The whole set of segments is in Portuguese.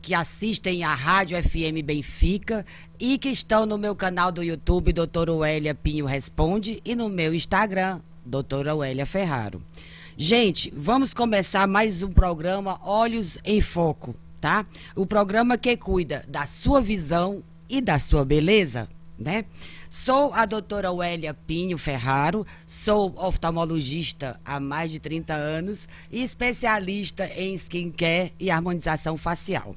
que assistem à Rádio FM Benfica e que estão no meu canal do YouTube, Doutora Wélia Pinho Responde, e no meu Instagram, Doutora Wélia Ferraro. Gente, vamos começar mais um programa Olhos em Foco, tá? O programa que cuida da sua visão e da sua beleza, né? Sou a doutora Wélia Pinho Ferraro, sou oftalmologista há mais de 30 anos e especialista em skincare e harmonização facial.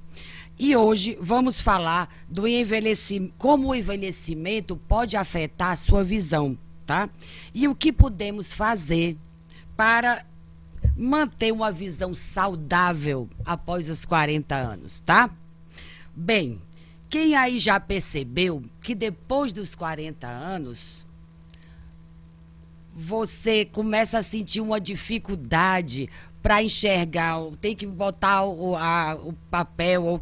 E hoje vamos falar do envelhecimento, como o envelhecimento pode afetar a sua visão, tá? E o que podemos fazer para manter uma visão saudável após os 40 anos, tá? Bem, quem aí já percebeu que depois dos 40 anos, você começa a sentir uma dificuldade para enxergar, tem que botar o papel ou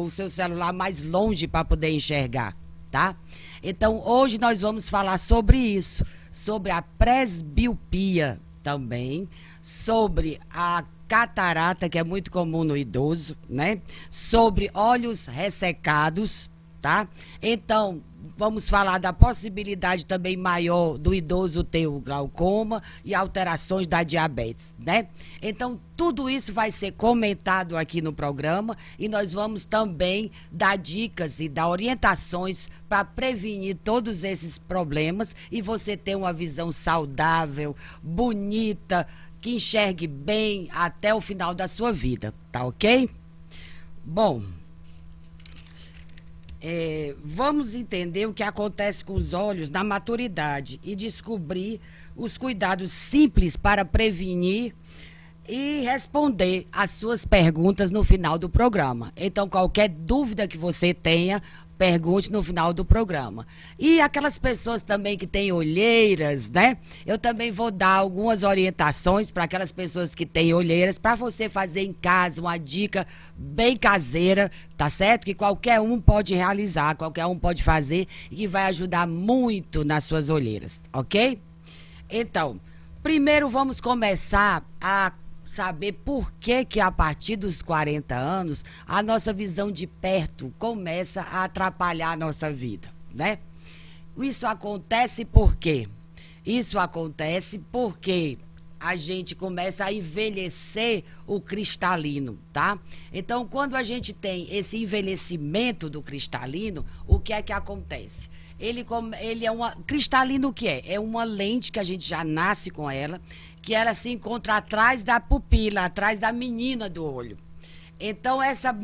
o seu celular mais longe para poder enxergar, tá? Então, hoje nós vamos falar sobre isso, sobre a presbiopia também, sobre a catarata, que é muito comum no idoso, né? Sobre olhos ressecados, tá? Então, vamos falar da possibilidade também maior do idoso ter o glaucoma e alterações da diabetes, né? Então, tudo isso vai ser comentado aqui no programa e nós vamos também dar dicas e dar orientações para prevenir todos esses problemas e você ter uma visão saudável, bonita, que enxergue bem até o final da sua vida, tá ok? Bom, vamos entender o que acontece com os olhos na maturidade e descobrir os cuidados simples para prevenir e responder às suas perguntas no final do programa. Então, qualquer dúvida que você tenha, pergunte no final do programa. E aquelas pessoas também que têm olheiras, né? Eu também vou dar algumas orientações para aquelas pessoas que têm olheiras, para você fazer em casa uma dica bem caseira, tá certo? Que qualquer um pode realizar, qualquer um pode fazer e que vai ajudar muito nas suas olheiras, ok? Então, primeiro vamos começar a saber por que a partir dos 40 anos a nossa visão de perto começa a atrapalhar a nossa vida, né? Isso acontece por quê? Isso acontece porque a gente começa a envelhecer o cristalino, tá? Então, quando a gente tem esse envelhecimento do cristalino, o que é que acontece? Ele é cristalino o que é? É uma lente que a gente já nasce com ela, que ela se encontra atrás da pupila, atrás da menina do olho. Então, essa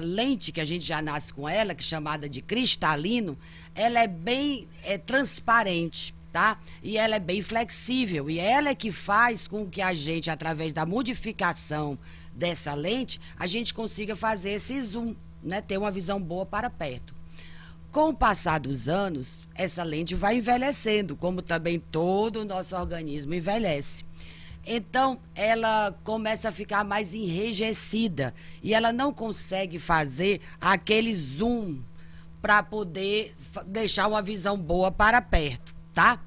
lente que a gente já nasce com ela, que é chamada de cristalino, ela é bem transparente, tá? E ela é bem flexível. E ela é que faz com que a gente, através da modificação dessa lente, a gente consiga fazer esse zoom, né? Ter uma visão boa para perto. Com o passar dos anos, essa lente vai envelhecendo, como também todo o nosso organismo envelhece. Então, ela começa a ficar mais enrijecida e ela não consegue fazer aquele zoom para poder deixar uma visão boa para perto, tá?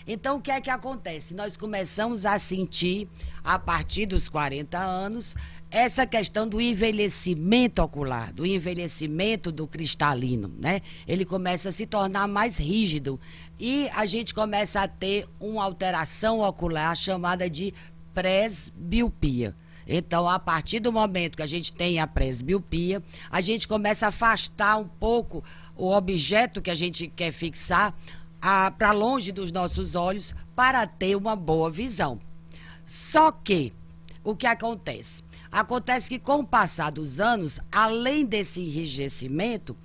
Então, o que é que acontece? Nós começamos a sentir, a partir dos 40 anos, essa questão do envelhecimento ocular, do envelhecimento do cristalino, né? Ele começa a se tornar mais rígido e a gente começa a ter uma alteração ocular chamada de presbiopia. Então, a partir do momento que a gente tem a presbiopia, a gente começa a afastar um pouco o objeto que a gente quer fixar para longe dos nossos olhos para ter uma boa visão. Só que, o que acontece? Acontece que com o passar dos anos, além desse enrijecimento,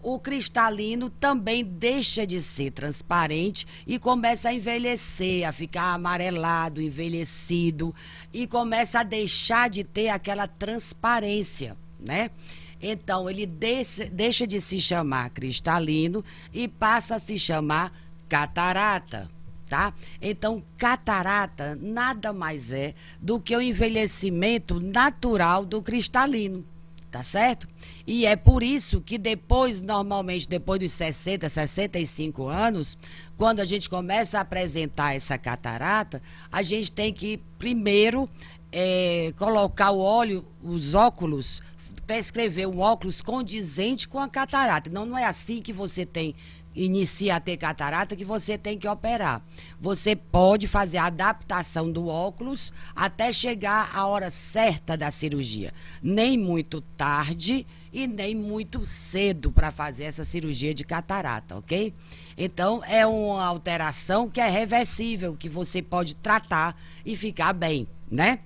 o cristalino também deixa de ser transparente e começa a envelhecer, a ficar amarelado, envelhecido e começa a deixar de ter aquela transparência, né? Então, ele deixa de se chamar cristalino e passa a se chamar catarata, tá? Então, catarata nada mais é do que o envelhecimento natural do cristalino, tá certo? E é por isso que depois, normalmente, depois dos 60, 65 anos, quando a gente começa a apresentar essa catarata, a gente tem que, primeiro, colocar o óleo, os óculos, prescrever um óculos condizente com a catarata. Não é assim que você inicia a ter catarata que você tem que operar. Você pode fazer a adaptação do óculos até chegar a hora certa da cirurgia. Nem muito tarde e nem muito cedo para fazer essa cirurgia de catarata, ok? Então, é uma alteração que é reversível, que você pode tratar e ficar bem, né?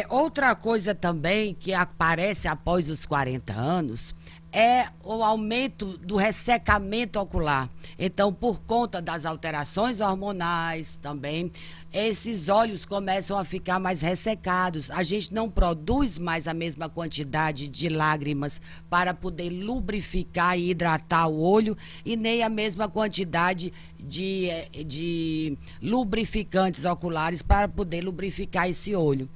Outra coisa também que aparece após os 40 anos é o aumento do ressecamento ocular. Então, por conta das alterações hormonais também, esses olhos começam a ficar mais ressecados. A gente não produz mais a mesma quantidade de lágrimas para poder lubrificar e hidratar o olho e nem a mesma quantidade de lubrificantes oculares para poder lubrificar esse olho.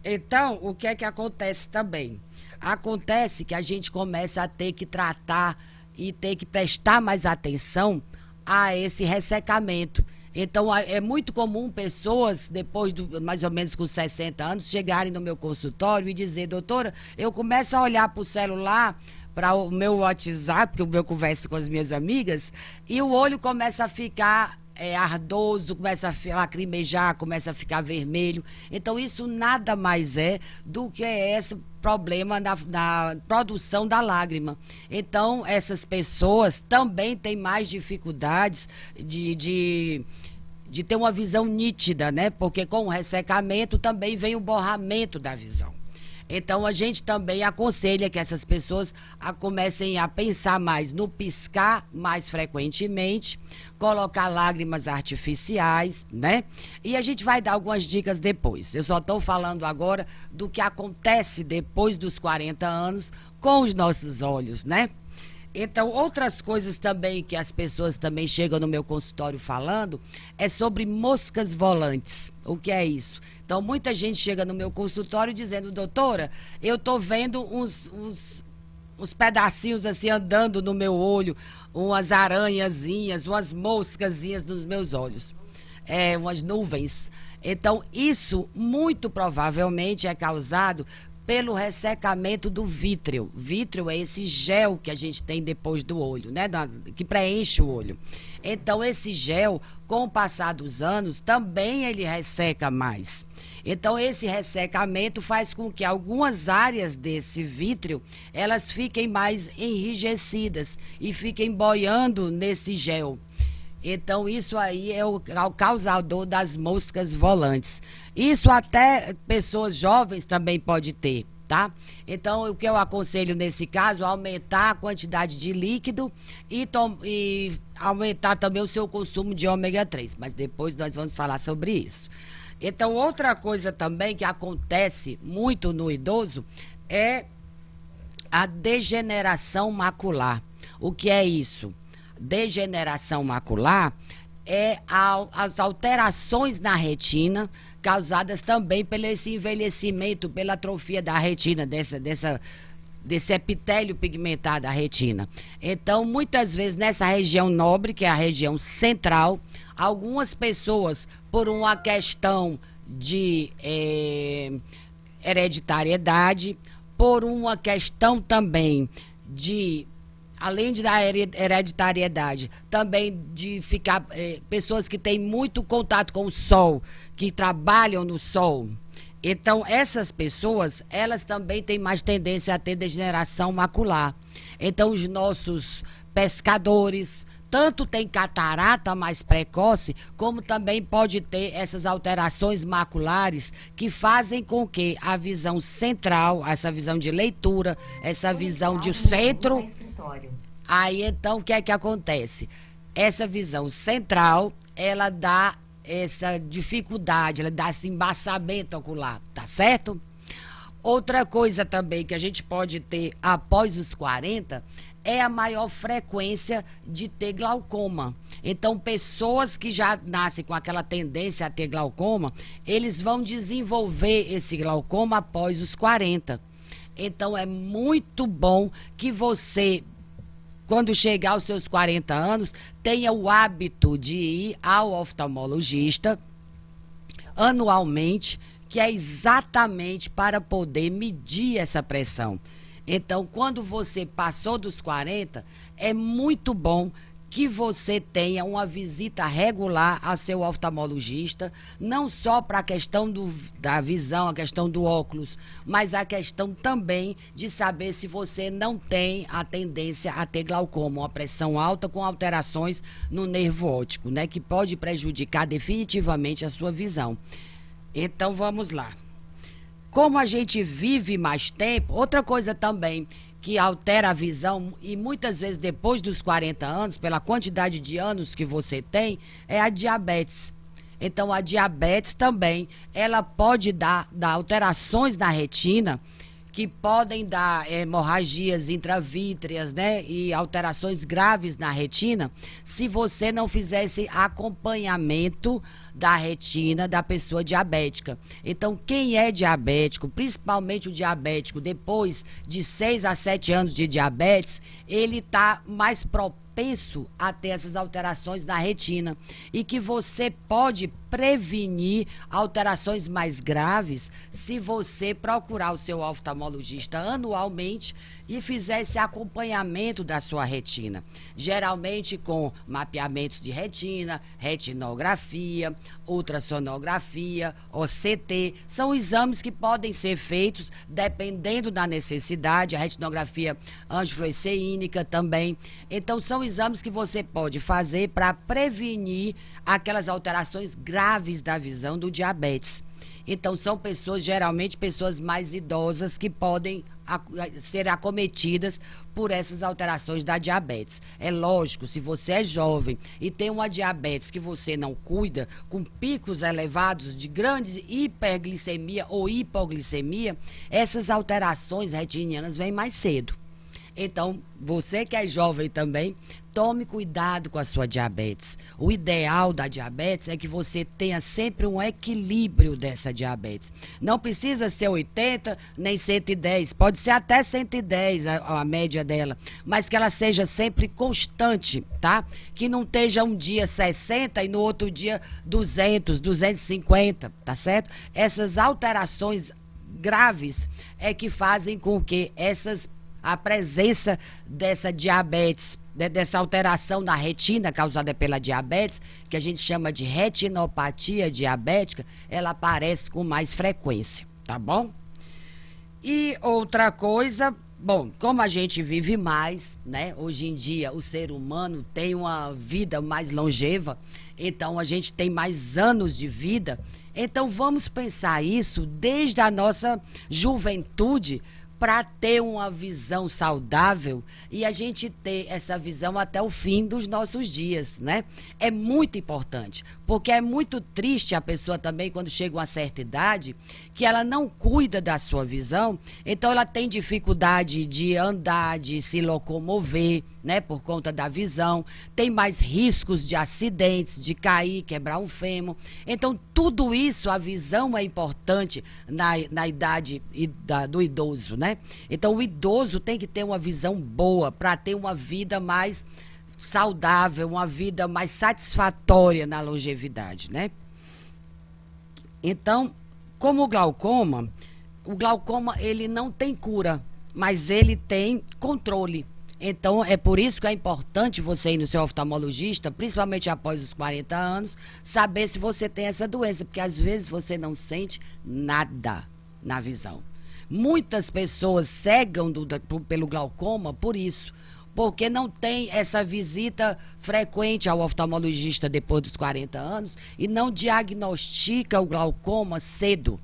Então, o que é que acontece também? Acontece que a gente começa a ter que tratar e ter que prestar mais atenção a esse ressecamento. Então, é muito comum pessoas, depois mais ou menos com 60 anos, chegarem no meu consultório e dizer: doutora, eu começo a olhar para o celular, para o meu WhatsApp, porque eu converso com as minhas amigas, e o olho começa a ficar ardoso, começa a lacrimejar, começa a ficar vermelho. Então, isso nada mais é do que esse problema na produção da lágrima. Então, essas pessoas também têm mais dificuldades de ter uma visão nítida, né? Porque com o ressecamento também vem o borramento da visão. Então, a gente também aconselha que essas pessoas comecem a pensar mais no piscar mais frequentemente, colocar lágrimas artificiais, né? E a gente vai dar algumas dicas depois. Eu só estou falando agora do que acontece depois dos 40 anos com os nossos olhos, né? Então, outras coisas também que as pessoas também chegam no meu consultório falando é sobre moscas volantes. O que é isso? Então, muita gente chega no meu consultório dizendo: doutora, eu estou vendo uns pedacinhos assim andando no meu olho, umas aranhazinhas, umas moscazinhas nos meus olhos, umas nuvens. Então, isso muito provavelmente é causado pelo ressecamento do vítreo. Vítreo é esse gel que a gente tem depois do olho, né? Que preenche o olho. Então, esse gel, com o passar dos anos, também ele resseca mais. Então, esse ressecamento faz com que algumas áreas desse vítreo, elas fiquem mais enrijecidas e fiquem boiando nesse gel. Então, isso aí é o causador das moscas volantes. Isso até pessoas jovens também pode ter, tá? Então, o que eu aconselho nesse caso é aumentar a quantidade de líquido e aumentar também o seu consumo de ômega 3. Mas depois nós vamos falar sobre isso. Então, outra coisa também que acontece muito no idoso é a degeneração macular. O que é isso? Degeneração macular é as alterações na retina causadas também pelo esse envelhecimento, pela atrofia da retina, desse epitélio pigmentar da retina. Então, muitas vezes nessa região nobre, que é a região central, algumas pessoas, por uma questão de hereditariedade, por uma questão também além da hereditariedade, também de ficar pessoas que têm muito contato com o sol, que trabalham no sol. Então, essas pessoas, elas também têm mais tendência a ter degeneração macular. Então, os nossos pescadores tanto tem catarata mais precoce, como também pode ter essas alterações maculares que fazem com que a visão central, essa visão de leitura, essa visão de centro. Aí então o que é que acontece? Essa visão central, ela dá essa dificuldade, ela dá esse embaçamento ocular, tá certo? Outra coisa também que a gente pode ter após os 40 é a maior frequência de ter glaucoma. Então, pessoas que já nascem com aquela tendência a ter glaucoma, eles vão desenvolver esse glaucoma após os 40. Então, é muito bom que você, quando chegar aos seus 40 anos, tenha o hábito de ir ao oftalmologista anualmente, que é exatamente para poder medir essa pressão. Então, quando você passou dos 40, é muito bom que você tenha uma visita regular a seu oftalmologista, não só para a questão da visão, a questão do óculos, mas a questão também de saber se você não tem a tendência a ter glaucoma, uma pressão alta com alterações no nervo óptico, né, que pode prejudicar definitivamente a sua visão. Então, vamos lá. Como a gente vive mais tempo, outra coisa também que altera a visão, e muitas vezes depois dos 40 anos, pela quantidade de anos que você tem, é a diabetes. Então, a diabetes também, ela pode dar alterações na retina, que podem dar hemorragias intravítreas, né, e alterações graves na retina, se você não fizesse acompanhamento da retina da pessoa diabética. Então, quem é diabético, principalmente o diabético, depois de 6 a 7 anos de diabetes, ele está mais propenso a ter essas alterações na retina, e que você pode prevenir alterações mais graves se você procurar o seu oftalmologista anualmente e fizer esse acompanhamento da sua retina, geralmente com mapeamentos de retina, retinografia, ultrassonografia, OCT, são exames que podem ser feitos dependendo da necessidade, a retinografia angiofluoresceínica também. Então, são exames que você pode fazer para prevenir aquelas alterações graves da visão do diabetes. Então, são pessoas, geralmente pessoas mais idosas, que podem ser acometidas por essas alterações da diabetes. É lógico, se você é jovem e tem uma diabetes que você não cuida, com picos elevados de grande hiperglicemia ou hipoglicemia, essas alterações retinianas vêm mais cedo. Então, você que é jovem também, tome cuidado com a sua diabetes. O ideal da diabetes é que você tenha sempre um equilíbrio dessa diabetes. Não precisa ser 80 nem 110, pode ser até 110 a média dela, mas que ela seja sempre constante, tá? Que não esteja um dia 60 e no outro dia 200, 250, tá certo? Essas alterações graves é que fazem com que a presença dessa diabetes, dessa alteração na retina causada pela diabetes, que a gente chama de retinopatia diabética, ela aparece com mais frequência, tá bom? E outra coisa, bom, como a gente vive mais, né? Hoje em dia o ser humano tem uma vida mais longeva, então a gente tem mais anos de vida, então vamos pensar isso desde a nossa juventude, para ter uma visão saudável e a gente ter essa visão até o fim dos nossos dias, né? É muito importante, porque é muito triste a pessoa também, quando chega a uma certa idade, que ela não cuida da sua visão, então ela tem dificuldade de andar, de se locomover, né, por conta da visão, tem mais riscos de acidentes, de cair, quebrar um fêmur. Então, tudo isso, a visão é importante na idade do idoso, né? Então, o idoso tem que ter uma visão boa para ter uma vida mais saudável, uma vida mais satisfatória na longevidade, né? Então, como o glaucoma ele não tem cura, mas ele tem controle. Então, é por isso que é importante você ir no seu oftalmologista, principalmente após os 40 anos, saber se você tem essa doença, porque às vezes você não sente nada na visão. Muitas pessoas cegam pelo glaucoma por isso, porque não tem essa visita frequente ao oftalmologista depois dos 40 anos e não diagnostica o glaucoma cedo.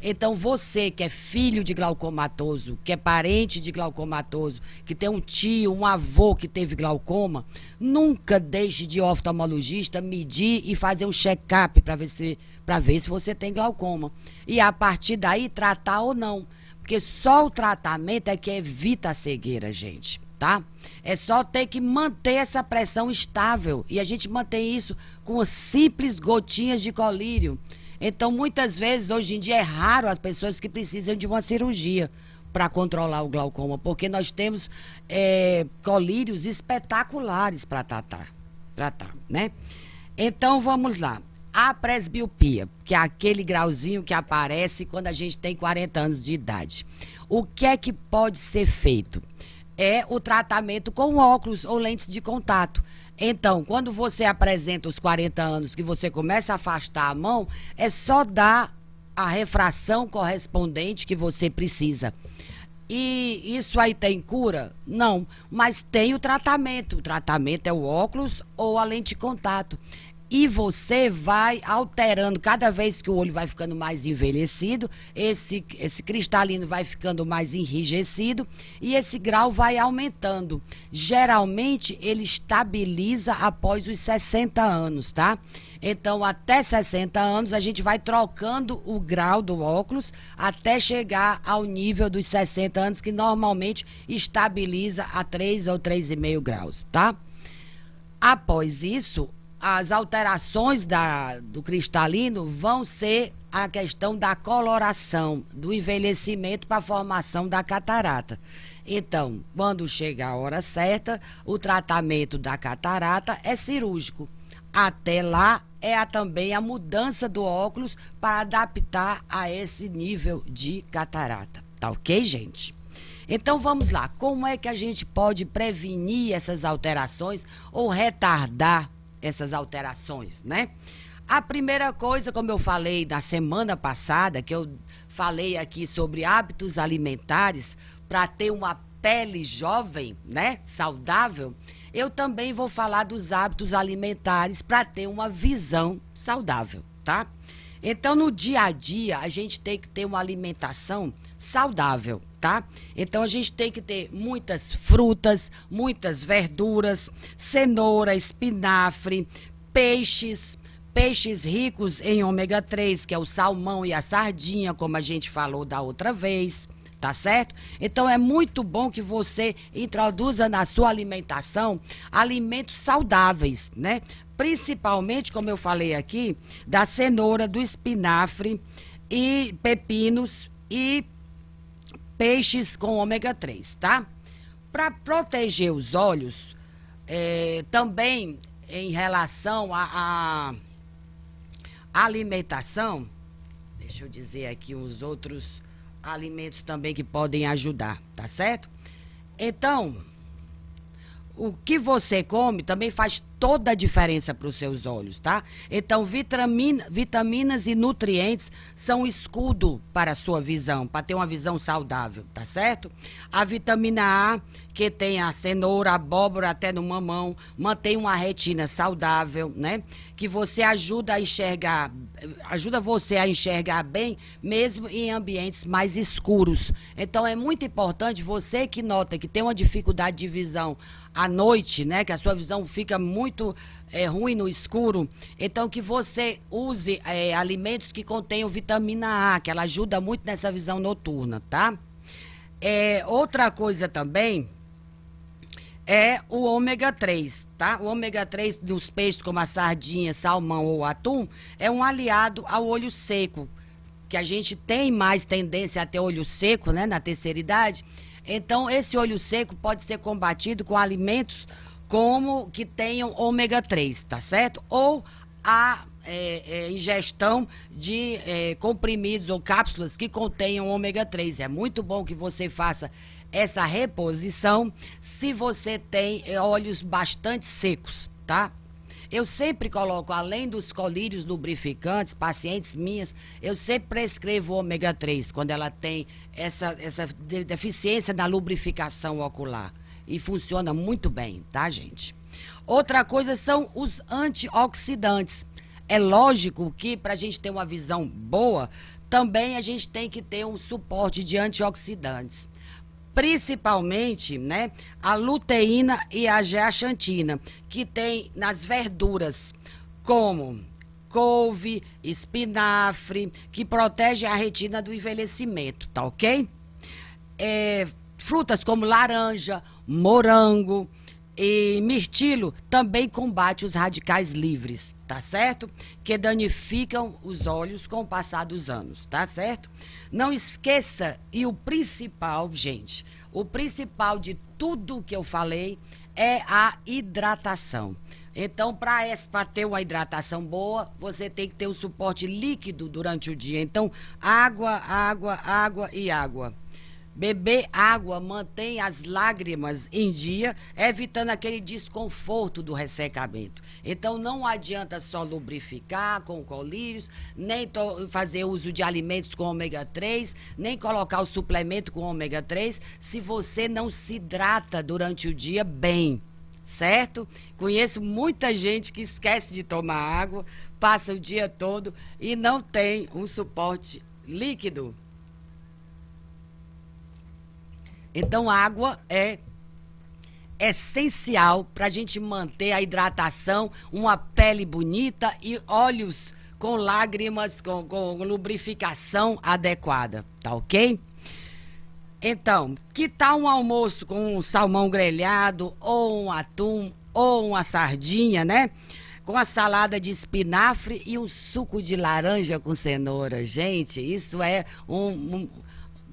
Então, você que é filho de glaucomatoso, que é parente de glaucomatoso, que tem um tio, um avô que teve glaucoma, nunca deixe de ir ao oftalmologista medir e fazer um check-up para ver se você tem glaucoma. E a partir daí, tratar ou não. Porque só o tratamento é que evita a cegueira, gente, tá? É só ter que manter essa pressão estável. E a gente mantém isso com simples gotinhas de colírio. Então, muitas vezes, hoje em dia, é raro as pessoas que precisam de uma cirurgia para controlar o glaucoma, porque nós temos colírios espetaculares para tratar, né? Então, vamos lá. A presbiopia, que é aquele grauzinho que aparece quando a gente tem 40 anos de idade. O que é que pode ser feito? É o tratamento com óculos ou lentes de contato. Então, quando você apresenta os 40 anos, que você começa a afastar a mão, é só dar a refração correspondente que você precisa. E isso aí tem cura? Não, mas tem o tratamento. O tratamento é o óculos ou a lente de contato. E você vai alterando, cada vez que o olho vai ficando mais envelhecido, esse cristalino vai ficando mais enrijecido e esse grau vai aumentando. Geralmente, ele estabiliza após os 60 anos, tá? Então, até 60 anos, a gente vai trocando o grau do óculos até chegar ao nível dos 60 anos, que normalmente estabiliza a 3 ou 3,5 graus, tá? Após isso, as alterações do cristalino vão ser a questão da coloração, do envelhecimento para a formação da catarata. Então, quando chega a hora certa, o tratamento da catarata é cirúrgico. Até lá, também a mudança do óculos para adaptar a esse nível de catarata. Tá ok, gente? Então vamos lá, como é que a gente pode prevenir essas alterações ou retardar essas alterações, né? A primeira coisa, como eu falei na semana passada, que eu falei aqui sobre hábitos alimentares para ter uma pele jovem, né, saudável, eu também vou falar dos hábitos alimentares para ter uma visão saudável, tá? Então, no dia a dia, a gente tem que ter uma alimentação saudável, tá? Então, a gente tem que ter muitas frutas, muitas verduras, cenoura, espinafre, peixes ricos em ômega 3, que é o salmão e a sardinha, como a gente falou da outra vez, tá certo? Então, é muito bom que você introduza na sua alimentação alimentos saudáveis, né? Principalmente, como eu falei aqui, da cenoura, do espinafre e pepinos e peixes com ômega 3, tá? Para proteger os olhos, também em relação à alimentação, deixa eu dizer aqui uns outros alimentos também que podem ajudar, tá certo? Então, o que você come também faz toda a diferença para os seus olhos, tá? Então, vitaminas e nutrientes são escudo para a sua visão, para ter uma visão saudável, tá certo? A vitamina A, que tem a cenoura, a abóbora, até no mamão, mantém uma retina saudável, né? Que você ajuda você a enxergar bem, mesmo em ambientes mais escuros. Então, é muito importante, você que nota que tem uma dificuldade de visão à noite, né? Que a sua visão fica muito ruim no escuro, então que você use alimentos que contenham vitamina A, que ela ajuda muito nessa visão noturna, tá? Outra coisa também é o ômega 3, tá? O ômega 3 dos peixes como a sardinha, salmão ou atum é um aliado ao olho seco, que a gente tem mais tendência a ter olho seco, né, na terceira idade. Então, esse olho seco pode ser combatido com alimentos como que tenham ômega 3, tá certo? Ou a ingestão de comprimidos ou cápsulas que contenham ômega 3. É muito bom que você faça essa reposição se você tem olhos bastante secos, tá? Eu sempre coloco, além dos colírios lubrificantes, pacientes minhas, eu sempre prescrevo ômega 3 quando ela tem essa deficiência na lubrificação ocular. E funciona muito bem, tá, gente? Outra coisa são os antioxidantes. É lógico que para a gente ter uma visão boa, também a gente tem que ter um suporte de antioxidantes. Principalmente, né, a luteína e a zeaxantina, que tem nas verduras, como couve, espinafre, que protege a retina do envelhecimento, tá ok? Frutas como laranja, morango e mirtilo também combate os radicais livres, tá certo? Que danificam os olhos com o passar dos anos, tá certo? Não esqueça, e o principal, gente, o principal de tudo que eu falei é a hidratação. Então, para ter uma hidratação boa, você tem que ter um suporte líquido durante o dia. Então, água, água, água e água. Beber água mantém as lágrimas em dia, evitando aquele desconforto do ressecamento. Então, não adianta só lubrificar com colírios, nem fazer uso de alimentos com ômega 3, nem colocar o suplemento com ômega 3, se você não se hidrata durante o dia bem, certo? Conheço muita gente que esquece de tomar água, passa o dia todo e não tem um suporte líquido. Então, água é essencial para a gente manter a hidratação, uma pele bonita e olhos com lágrimas, com lubrificação adequada, tá ok? Então, que tal um almoço com um salmão grelhado, ou um atum, ou uma sardinha, né? Com a salada de espinafre e um suco de laranja com cenoura. Gente, isso é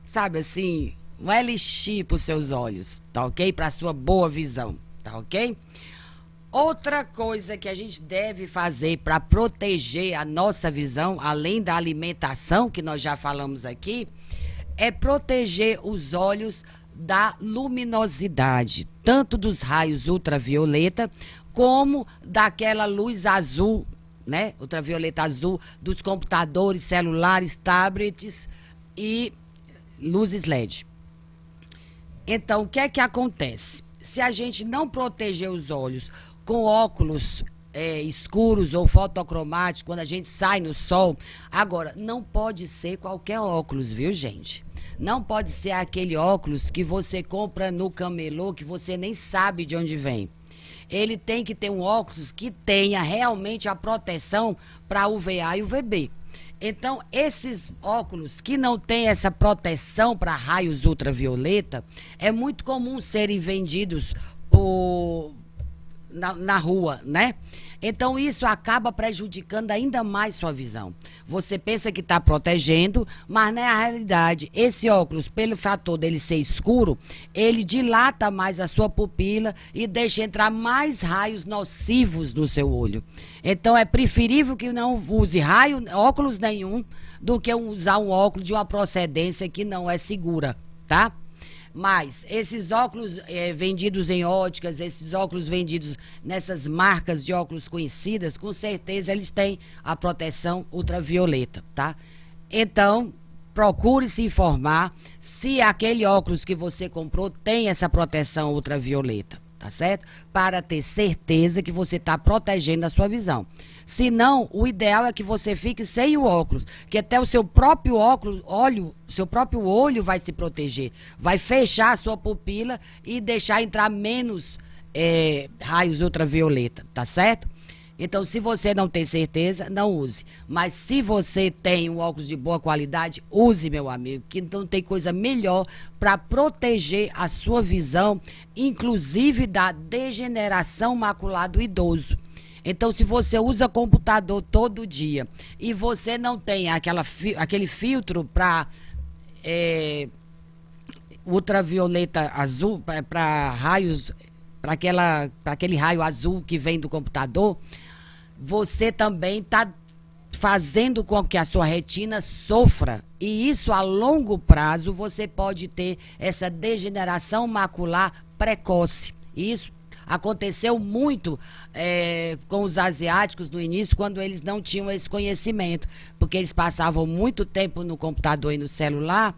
sabe assim, um elixir para os seus olhos, tá ok? Para a sua boa visão, tá ok? Outra coisa que a gente deve fazer para proteger a nossa visão, além da alimentação, que nós já falamos aqui, é proteger os olhos da luminosidade, tanto dos raios ultravioleta, como daquela luz azul, né? Ultravioleta azul dos computadores, celulares, tablets e luzes LED. Então, o que é que acontece? Se a gente não proteger os olhos com óculos escuros ou fotocromáticos, quando a gente sai no sol, agora, não pode ser qualquer óculos, viu, gente? Não pode ser aquele óculos que você compra no camelô, que você nem sabe de onde vem. Ele tem que ter um óculos que tenha realmente a proteção para UVA e UVB. Então, esses óculos que não têm essa proteção para raios ultravioleta, é muito comum serem vendidos na rua, né? Então, isso acaba prejudicando ainda mais sua visão. Você pensa que está protegendo, mas na realidade, esse óculos, pelo fator dele ser escuro, ele dilata mais a sua pupila e deixa entrar mais raios nocivos no seu olho. Então, é preferível que não use óculos nenhum do que usar um óculos de uma procedência que não é segura, tá? Mas esses óculos vendidos em óticas, esses óculos vendidos nessas marcas de óculos conhecidas, com certeza eles têm a proteção ultravioleta, tá? Então, procure se informar se aquele óculos que você comprou tem essa proteção ultravioleta, tá certo? Para ter certeza que você está protegendo a sua visão. Se não, o ideal é que você fique sem o óculos, que até o seu próprio olho vai se proteger, vai fechar a sua pupila e deixar entrar menos raios ultravioleta, tá certo? Então, se você não tem certeza, não use. Mas se você tem um óculos de boa qualidade, use, meu amigo, que não tem coisa melhor para proteger a sua visão, inclusive da degeneração macular do idoso. Então, se você usa computador todo dia e você não tem aquele filtro para ultravioleta azul, para raios, para aquele raio azul que vem do computador, você também está fazendo com que a sua retina sofra. E isso, a longo prazo, você pode ter essa degeneração macular precoce. Isso aconteceu muito com os asiáticos no início, quando eles não tinham esse conhecimento, porque eles passavam muito tempo no computador e no celular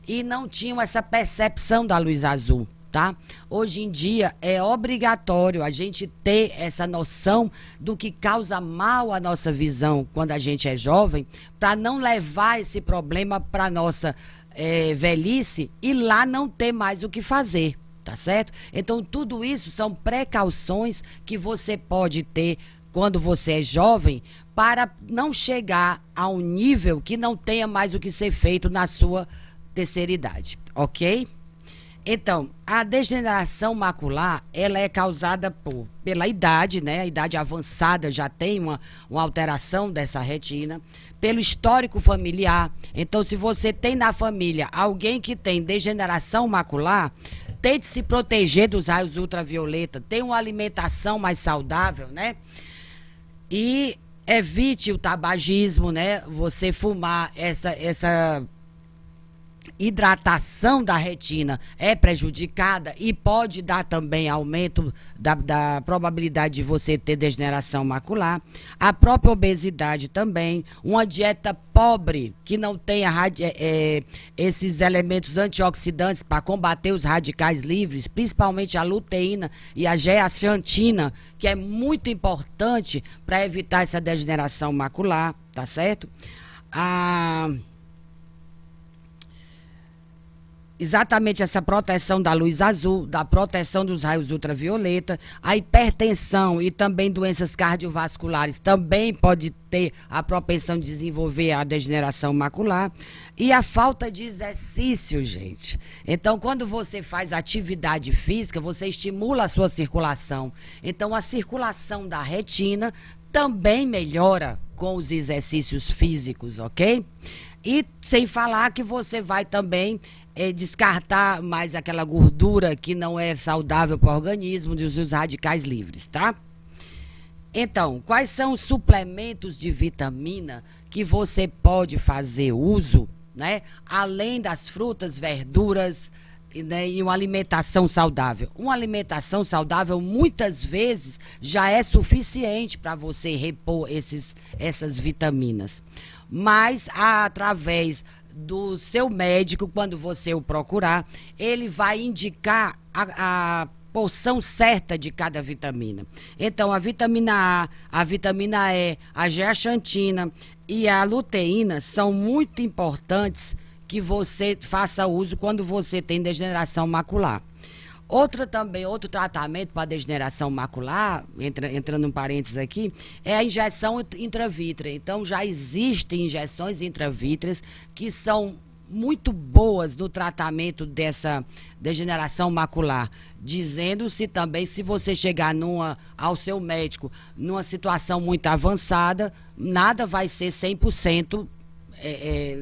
e não tinham essa percepção da luz azul, tá? Hoje em dia é obrigatório a gente ter essa noção do que causa mal à nossa visão quando a gente é jovem, para não levar esse problema para a nossa velhice e lá não ter mais o que fazer. Tá certo? Então, tudo isso são precauções que você pode ter quando você é jovem para não chegar a um nível que não tenha mais o que ser feito na sua terceira idade, ok? Então, a degeneração macular, ela é causada pela idade, né? A idade avançada já tem uma alteração dessa retina, pelo histórico familiar. Então, se você tem na família alguém que tem degeneração macular, tente se proteger dos raios ultravioleta, tenha uma alimentação mais saudável, né? E evite o tabagismo, né? Você fumar, essa hidratação da retina é prejudicada e pode dar também aumento da probabilidade de você ter degeneração macular. A própria obesidade também, uma dieta pobre que não tenha esses elementos antioxidantes para combater os radicais livres, principalmente a luteína e a zeaxantina, que é muito importante para evitar essa degeneração macular, tá certo? Exatamente essa proteção da luz azul, da proteção dos raios ultravioleta, a hipertensão e também doenças cardiovasculares também pode ter a propensão de desenvolver a degeneração macular, e a falta de exercício, gente. Então, quando você faz atividade física, você estimula a sua circulação. Então, a circulação da retina também melhora com os exercícios físicos, ok? E sem falar que você vai também descartar mais aquela gordura que não é saudável para o organismo, dos radicais livres, tá? Então, quais são os suplementos de vitamina que você pode fazer uso, né? Além das frutas, verduras, né, e uma alimentação saudável. Uma alimentação saudável muitas vezes já é suficiente para você repor essas vitaminas. Mas através do seu médico, quando você o procurar, ele vai indicar a porção certa de cada vitamina. Então, a vitamina A, a vitamina E, a zeaxantina e a luteína são muito importantes que você faça uso quando você tem degeneração macular. Outro tratamento para degeneração macular, entrando um parênteses aqui, é a injeção intravítrea. Então, já existem injeções intravítreas que são muito boas no tratamento dessa degeneração macular, dizendo-se também, se você chegar ao seu médico numa situação muito avançada, nada vai ser 100%.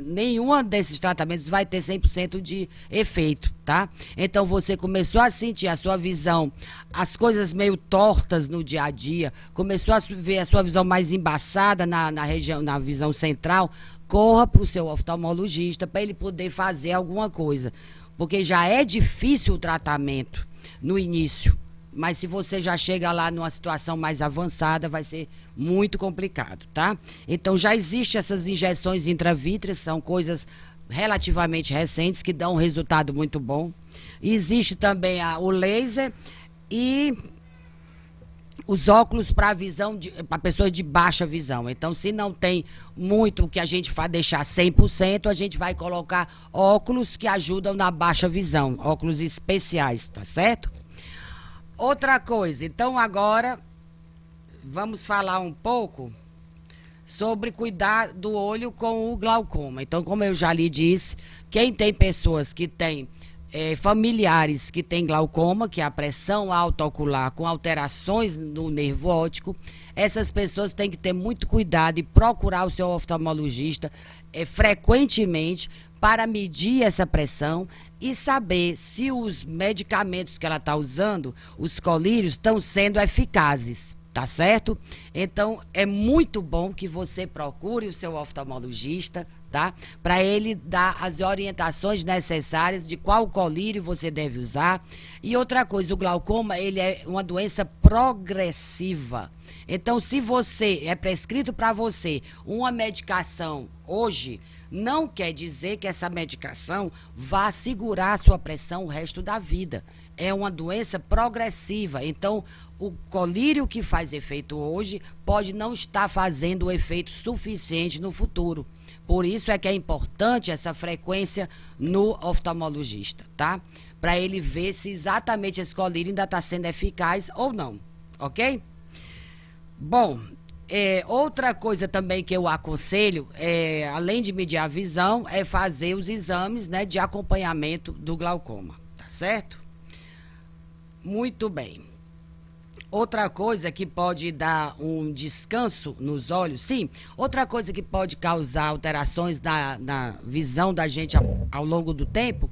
Nenhum desses tratamentos vai ter 100% de efeito, tá? Então, você começou a sentir a sua visão, as coisas meio tortas no dia a dia, começou a ver a sua visão mais embaçada na região, na visão central, corra para o seu oftalmologista para ele poder fazer alguma coisa, porque já é difícil o tratamento no início. Mas se você já chega lá numa situação mais avançada, vai ser muito complicado, tá? Então, já existem essas injeções intravítreas, são coisas relativamente recentes que dão um resultado muito bom. Existe também o laser e os óculos para visão, para pessoas de baixa visão. Então, se não tem muito o que a gente vai deixar 100%, a gente vai colocar óculos que ajudam na baixa visão, óculos especiais, tá certo? Outra coisa, então agora vamos falar um pouco sobre cuidar do olho com o glaucoma. Então, como eu já lhe disse, quem tem pessoas que têm familiares que têm glaucoma, que é a pressão alta ocular com alterações no nervo óptico, essas pessoas têm que ter muito cuidado e procurar o seu oftalmologista frequentemente para medir essa pressão e saber se os medicamentos que ela está usando, os colírios, estão sendo eficazes, tá certo? Então, é muito bom que você procure o seu oftalmologista, tá? Para ele dar as orientações necessárias de qual colírio você deve usar. E outra coisa, o glaucoma, ele é uma doença progressiva. Então, se é prescrito para você uma medicação hoje, não quer dizer que essa medicação vá segurar a sua pressão o resto da vida. É uma doença progressiva. Então, o colírio que faz efeito hoje pode não estar fazendo o efeito suficiente no futuro. Por isso é que é importante essa frequência no oftalmologista, tá? Para ele ver se exatamente esse colírio ainda está sendo eficaz ou não, ok? Bom, outra coisa também que eu aconselho, além de medir a visão, é fazer os exames, né, de acompanhamento do glaucoma, tá certo? Muito bem. Outra coisa que pode dar um descanso nos olhos, sim, outra coisa que pode causar alterações na visão da gente ao longo do tempo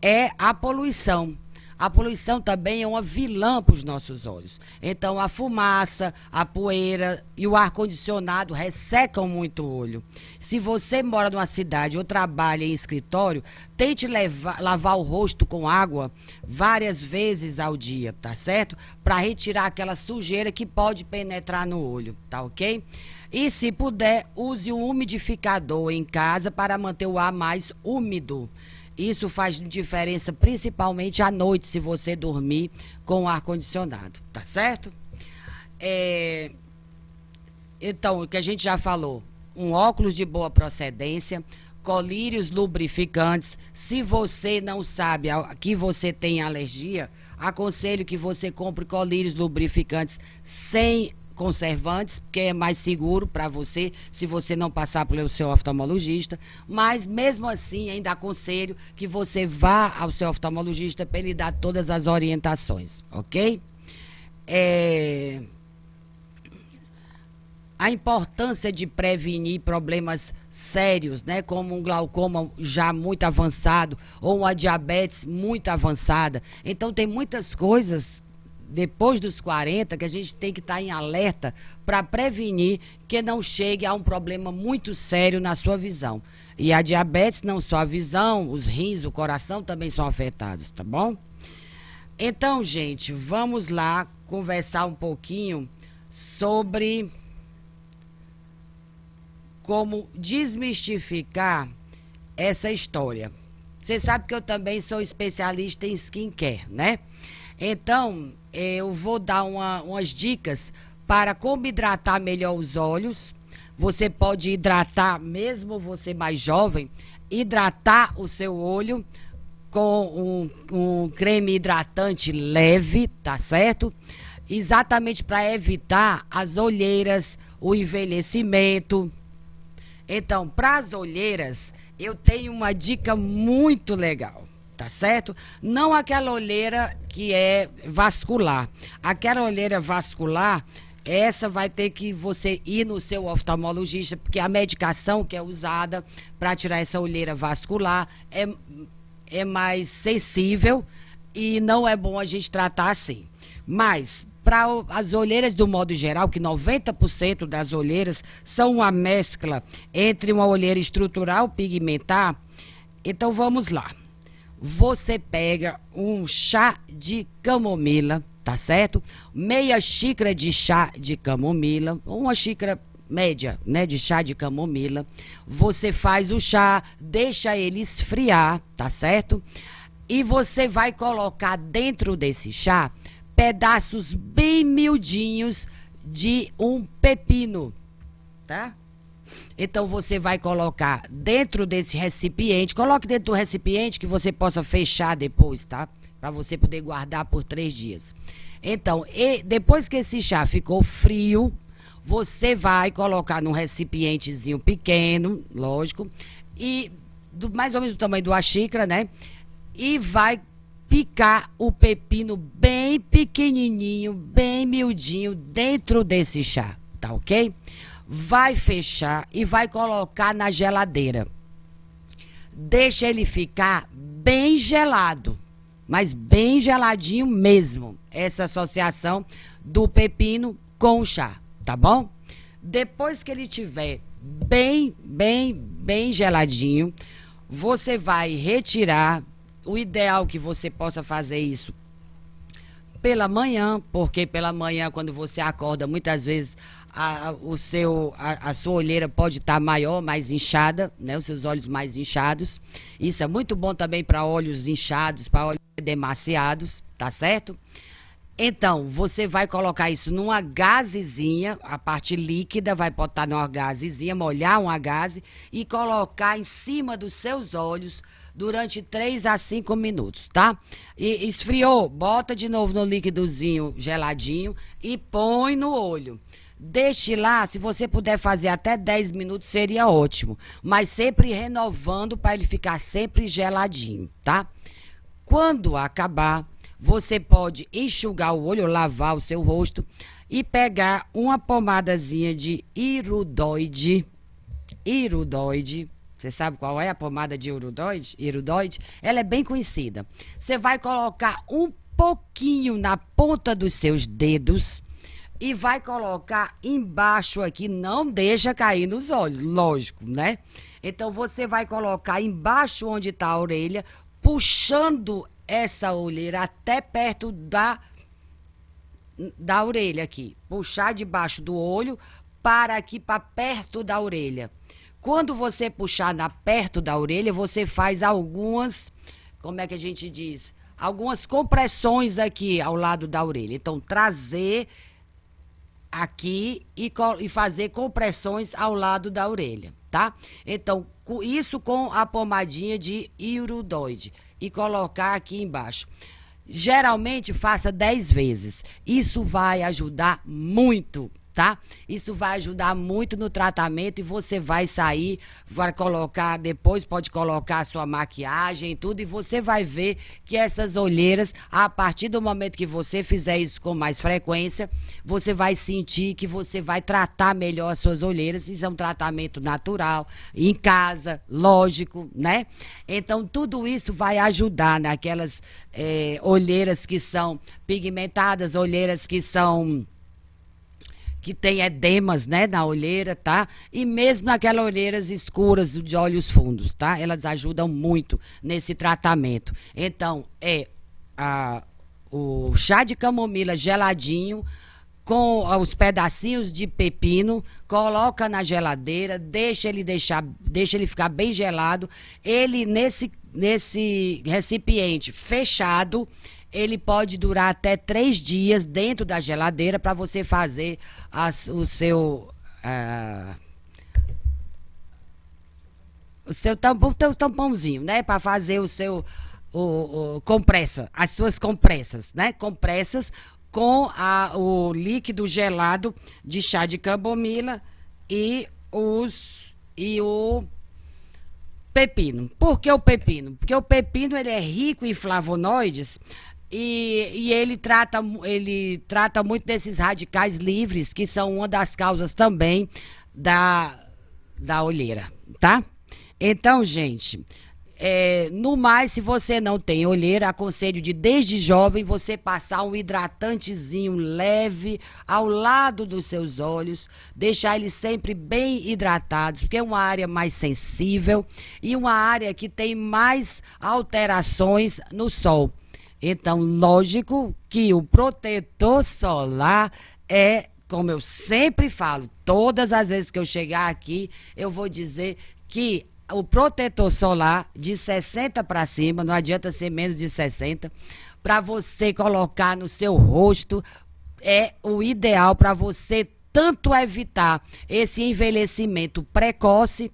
é a poluição. A poluição também é uma vilã para os nossos olhos. Então, a fumaça, a poeira e o ar-condicionado ressecam muito o olho. Se você mora numa cidade ou trabalha em escritório, tente lavar o rosto com água várias vezes ao dia, tá certo? Para retirar aquela sujeira que pode penetrar no olho, tá ok? E se puder, use um umidificador em casa para manter o ar mais úmido. Isso faz diferença principalmente à noite, se você dormir com o ar-condicionado, tá certo? Então, o que a gente já falou, um óculos de boa procedência, colírios lubrificantes. Se você não sabe que você tem alergia, aconselho que você compre colírios lubrificantes sem conservantes, porque é mais seguro para você, se você não passar pelo seu oftalmologista. Mas mesmo assim, ainda aconselho que você vá ao seu oftalmologista para ele dar todas as orientações, ok? A importância de prevenir problemas sérios, né, como um glaucoma já muito avançado ou uma diabetes muito avançada. Então tem muitas coisas depois dos 40 que a gente tem que estar em alerta para prevenir que não chegue a um problema muito sério na sua visão. E a diabetes, não só a visão, os rins, o coração também são afetados, tá bom? Então, gente, vamos lá conversar um pouquinho sobre como desmistificar essa história. Você sabe que eu também sou especialista em skincare, né? Então, eu vou dar umas dicas para como hidratar melhor os olhos. Você pode hidratar, mesmo você mais jovem, hidratar o seu olho com um creme hidratante leve, tá certo? Exatamente para evitar as olheiras, o envelhecimento. Então, para as olheiras, eu tenho uma dica muito legal, tá certo? Não aquela olheira que é vascular. Aquela olheira vascular, essa vai ter que você ir no seu oftalmologista, porque a medicação que é usada para tirar essa olheira vascular é mais sensível e não é bom a gente tratar assim. Mas para as olheiras do modo geral, que 90% das olheiras são uma mescla entre uma olheira estrutural pigmentar, então vamos lá. Você pega um chá de camomila, tá certo? Meia xícara de chá de camomila, uma xícara média, né, de chá de camomila. Você faz o chá, deixa ele esfriar, tá certo? E você vai colocar dentro desse chá pedaços bem miudinhos de um pepino, tá? Então você vai colocar dentro desse recipiente, coloque dentro do recipiente que você possa fechar depois, tá? Para você poder guardar por 3 dias. Então, depois que esse chá ficou frio, você vai colocar num recipientezinho pequeno, lógico, e mais ou menos do tamanho de uma xícara, né? E vai picar o pepino bem pequenininho, bem miudinho dentro desse chá, tá ok? Vai fechar e vai colocar na geladeira. Deixa ele ficar bem gelado, mas bem geladinho mesmo, essa associação do pepino com o chá, tá bom? Depois que ele tiver bem geladinho, você vai retirar. O ideal é que você possa fazer isso pela manhã, porque pela manhã, quando você acorda, muitas vezes a sua olheira pode estar maior, mais inchada, né? Os seus olhos mais inchados. Isso é muito bom também para olhos inchados, para olhos demasiados, tá certo? Então, você vai colocar isso numa gazezinha, a parte líquida vai botar numa gazezinha, molhar uma gaze e colocar em cima dos seus olhos durante 3 a 5 minutos, tá? E esfriou, bota de novo no líquidozinho geladinho e põe no olho. Deixe lá, se você puder fazer até 10 minutos, seria ótimo. Mas sempre renovando para ele ficar sempre geladinho, tá? Quando acabar, você pode enxugar o olho, lavar o seu rosto e pegar uma pomadazinha de irudoide, Você sabe qual é a pomada de iridoide? Ela é bem conhecida. Você vai colocar um pouquinho na ponta dos seus dedos e vai colocar embaixo aqui, não deixa cair nos olhos, lógico, né? Então você vai colocar embaixo onde está a orelha, puxando essa olheira até perto da orelha aqui. Puxar debaixo do olho para aqui, para perto da orelha. Quando você puxar perto da orelha, você faz algumas, como é que a gente diz? Algumas compressões aqui ao lado da orelha. Então, trazer aqui e fazer compressões ao lado da orelha, tá? Então, isso com a pomadinha de iridoide e colocar aqui embaixo. Geralmente, faça 10 vezes. Isso vai ajudar muito, tá? Isso vai ajudar muito no tratamento e você vai sair, vai colocar, depois pode colocar a sua maquiagem e tudo, e você vai ver que essas olheiras, a partir do momento que você fizer isso com mais frequência, você vai sentir que você vai tratar melhor as suas olheiras. Isso é um tratamento natural, em casa, lógico, né? Então, tudo isso vai ajudar naquelas olheiras que são pigmentadas, olheiras que tem edemas, né, na olheira, tá? E mesmo aquelas olheiras escuras de olhos fundos, tá? Elas ajudam muito nesse tratamento. Então, o chá de camomila geladinho com os pedacinhos de pepino, coloca na geladeira, deixa ele ficar bem gelado. Ele nesse recipiente fechado, ele pode durar até 3 dias dentro da geladeira para você fazer o seu tampãozinho, né? Para fazer o seu compressa, as suas compressas, né? Compressas com o líquido gelado de chá de camomila e o pepino. Por que o pepino? Porque o pepino ele é rico em flavonoides. E ele trata muito desses radicais livres, que são uma das causas também da olheira, tá? Então, gente, no mais, se você não tem olheira, aconselho desde jovem você passar um hidratantezinho leve ao lado dos seus olhos, deixar eles sempre bem hidratados, porque é uma área mais sensível e uma área que tem mais alterações no sol. Então, lógico que o protetor solar como eu sempre falo, todas as vezes que eu chegar aqui, eu vou dizer que o protetor solar de 60 para cima, não adianta ser menos de 60, para você colocar no seu rosto, é o ideal para você tanto evitar esse envelhecimento precoce,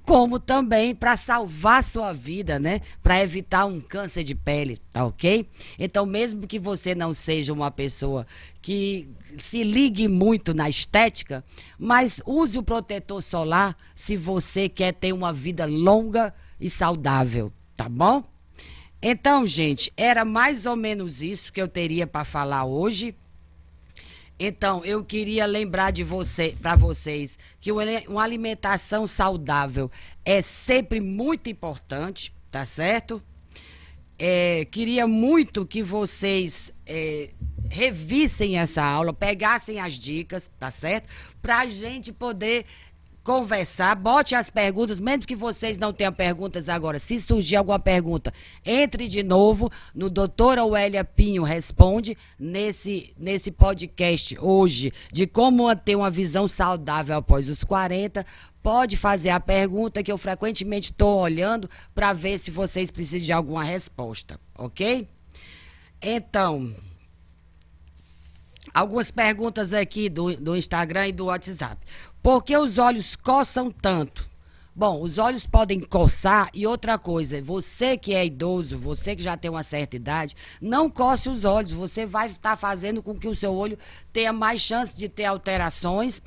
como também para salvar sua vida, né? Para evitar um câncer de pele, tá ok? Então, mesmo que você não seja uma pessoa que se ligue muito na estética, mas use o protetor solar se você quer ter uma vida longa e saudável, tá bom? Então, gente, era mais ou menos isso que eu teria para falar hoje. Então, eu queria lembrar para vocês que uma alimentação saudável é sempre muito importante, tá certo? Queria muito que vocês revissem essa aula, pegassem as dicas, tá certo? Pra gente poder conversar, bote as perguntas, mesmo que vocês não tenham perguntas agora. Se surgir alguma pergunta, entre de novo no Doutora Wélia Pinho Responde, nesse podcast hoje, de como manter uma visão saudável após os 40. Pode fazer a pergunta que eu frequentemente estou olhando para ver se vocês precisam de alguma resposta, ok? Então, algumas perguntas aqui do Instagram e do WhatsApp. Por que os olhos coçam tanto? Bom, os olhos podem coçar e outra coisa, você que é idoso, você que já tem uma certa idade, não coce os olhos, você vai estar fazendo com que o seu olho tenha mais chance de ter alterações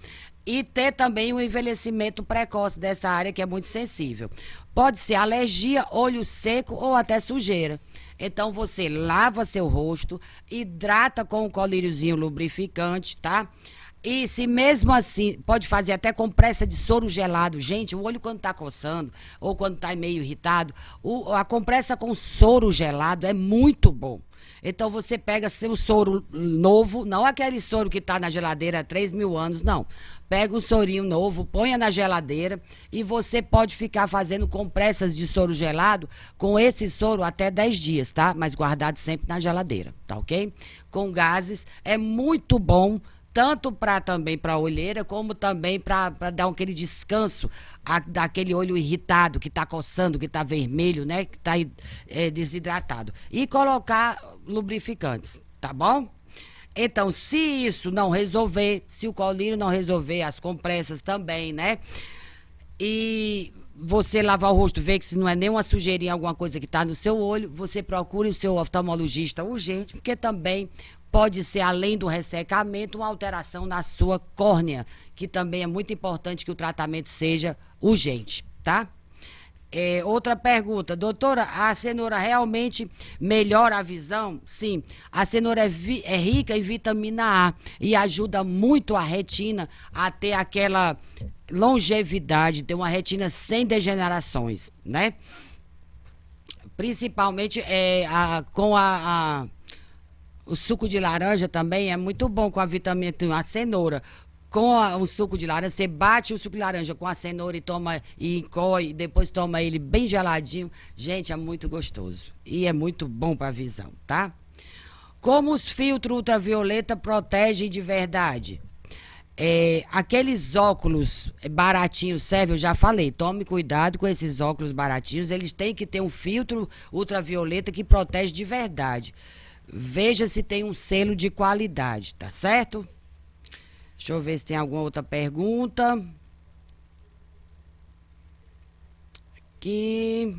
e ter também um envelhecimento precoce dessa área que é muito sensível. Pode ser alergia, olho seco ou até sujeira. Então você lava seu rosto, hidrata com um colíriozinho lubrificante, tá? E se mesmo assim, pode fazer até compressa de soro gelado. Gente, o olho quando tá coçando ou quando tá meio irritado, a compressa com soro gelado é muito bom. Então você pega seu soro novo, não aquele soro que tá na geladeira há 3.000 anos, não. Pega um sorinho novo, ponha na geladeira e você pode ficar fazendo compressas de soro gelado com esse soro até 10 dias, tá? Mas guardado sempre na geladeira, tá ok? Com gases, é muito bom tanto para também para a olheira, como também para dar aquele descanso daquele olho irritado, que está coçando, que está vermelho, né? Que está desidratado. E colocar lubrificantes, tá bom? Então, se isso não resolver, se o colírio não resolver, as compressas também, né? E você lavar o rosto, ver que se não é nenhuma sujeirinha, alguma coisa que está no seu olho, você procure o seu oftalmologista urgente, porque também pode ser, além do ressecamento, uma alteração na sua córnea, que também é muito importante que o tratamento seja urgente, tá? Outra pergunta, doutora, a cenoura realmente melhora a visão? Sim, a cenoura é rica em vitamina A e ajuda muito a retina a ter aquela longevidade, ter uma retina sem degenerações, né? Principalmente com o suco de laranja também é muito bom com a vitamina, a cenoura. Com o suco de laranja, você bate o suco de laranja com a cenoura e toma e encoe, e depois toma ele bem geladinho. Gente, é muito gostoso. E é muito bom para a visão, tá? Como os filtros ultravioleta protegem de verdade? Aqueles óculos baratinhos servem, eu já falei, tome cuidado com esses óculos baratinhos, eles têm que ter um filtro ultravioleta que protege de verdade. Veja se tem um selo de qualidade, tá certo? Deixa eu ver se tem alguma outra pergunta. Aqui.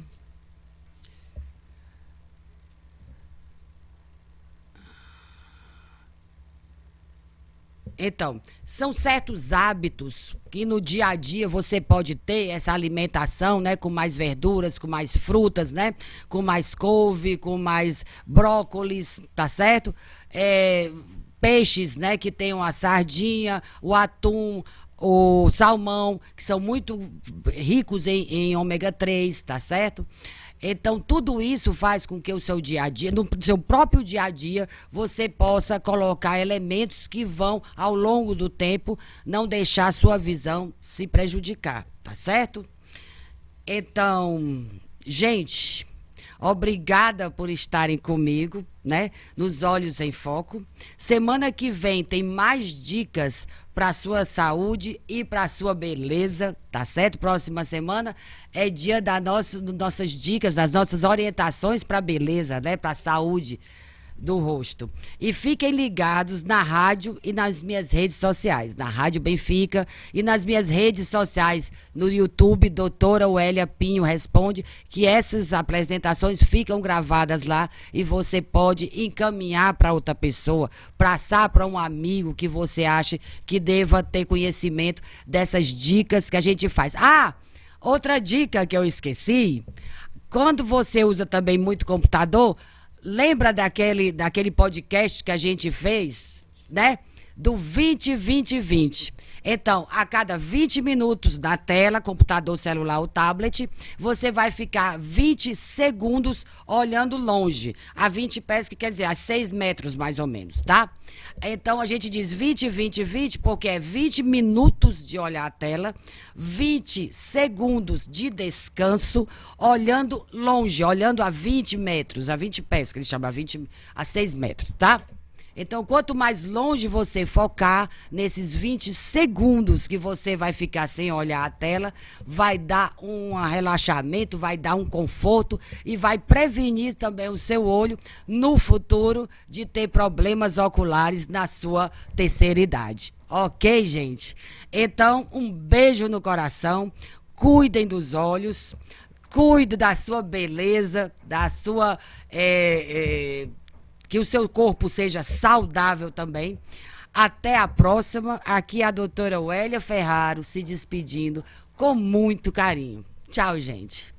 Então, são certos hábitos que no dia a dia você pode ter essa alimentação, né? Com mais verduras, com mais frutas, né? Com mais couve, com mais brócolis, tá certo? Peixes, né? Que tenham a sardinha, o atum, o salmão, que são muito ricos em ômega 3, tá certo? Então, tudo isso faz com que o seu dia a dia, no seu próprio dia a dia, você possa colocar elementos que vão, ao longo do tempo, não deixar a sua visão se prejudicar, tá certo? Então, gente, obrigada por estarem comigo, né? Nos Olhos em Foco. Semana que vem tem mais dicas para a sua saúde e para a sua beleza, tá certo? Próxima semana é dia das nossas dicas, das nossas orientações para a beleza, né? Para a saúde do rosto. E fiquem ligados na rádio e nas minhas redes sociais, na Rádio Benfica e nas minhas redes sociais, no YouTube, doutora Wélia Pinho Responde, que essas apresentações ficam gravadas lá e você pode encaminhar para outra pessoa, passar para um amigo que você acha que deva ter conhecimento dessas dicas que a gente faz. Outra dica que eu esqueci, quando você usa também muito computador, lembra daquele podcast que a gente fez, né? Do 20-20-20. Então, a cada 20 minutos na tela, computador, celular ou tablet, você vai ficar 20 segundos olhando longe. A 20 pés, que quer dizer, a 6 metros mais ou menos, tá? Então, a gente diz 20-20-20 porque é 20 minutos de olhar a tela, 20 segundos de descanso, olhando longe, olhando a 20 metros, a 20 pés, que eles chamam a 6 metros, tá? Então, quanto mais longe você focar nesses 20 segundos que você vai ficar sem olhar a tela, vai dar um relaxamento, vai dar um conforto e vai prevenir também o seu olho no futuro de ter problemas oculares na sua terceira idade. Ok, gente? Então, um beijo no coração, cuidem dos olhos, cuide da sua beleza, da sua... que o seu corpo seja saudável também. Até a próxima. Aqui é a doutora Wélia Ferraro se despedindo com muito carinho. Tchau, gente.